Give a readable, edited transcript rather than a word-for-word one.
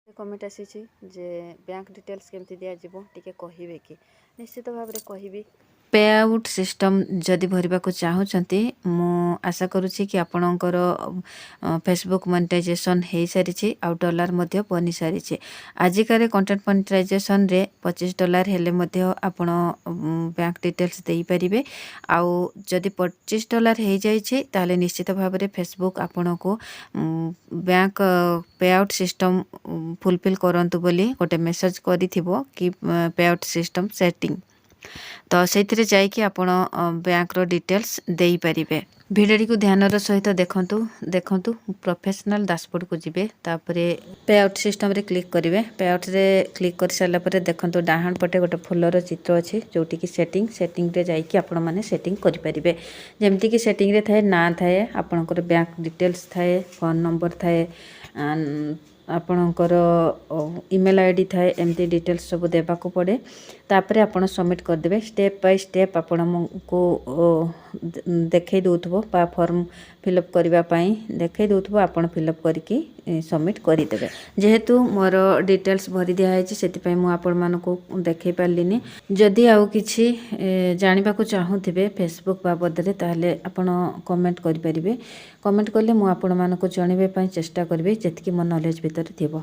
Comment आसी जे bank details केमती दिया जिवो टिके कहिबे कि निश्चित भाव में कहबी पे आउट सिस्टम जदि भरवा को चाहूँगी मु आशा करुच्ची कि आपणकर फेसबुक मोनेटाइजेशन हो सारी आउ डॉलर मध्य बनी सारी आजिकार कंटेंट मोनेटाइजेशन रे $25 हेले आपण बैंक डिटेल्स दे पारिबे आउ जदि $25 हो जाइए ताले निश्चित भाव में फेसबुक आपण को बैंक पे आउट सिस्टम फुलफिल करंतु बोली गोटे मेसेज करिथिबो कि पे आउट सिस्टम सेटिंग तो से जाकि आपण बैंक रो डिटेल्स दे पारिबे। भिडियो को ध्यान सहित देखंतु प्रोफेशनल डैशबोर्ड को जिबे तापरे पे आउट सिस्टम रे क्लिक करिवे। पे आउट रे क्लिक कर साला परे देखंतु डाहाण पटे गोटे फुलर चित्र अछि जोटी कि सेटिंग रे जाइकि आपण माने सेटिंग करि परिबे। जेमति कि सेटिंग रे थाए ना थाए आपणकर बैंक डिटेल्स थाए फोन नंबर थाए आपणकर ईमेल आईडी थाए एमती डिटेल्स सब देबा को पड़े तापरे आपण सबमिट कर देबे। स्टेप बाय स्टेप आपण को देखै दउथबो बा फॉर्म फिलअप करबा पई देखै दउथबो आपण फिलअप करके सबमिट करि देबे। जेहेतु मोर डिटेल्स भरि दिया है सेति पई मु आपण मान को देखै पालिनी। जदि आउ किछि जानिबा को चाहूथिबे फेसबुक बाबद रे ताले आपण कमेंट करि परिबे। कमेंट करले मु आपण मान को जणिबे पई चेष्टा करबे जेतकी मो नॉलेज भितर थिबो।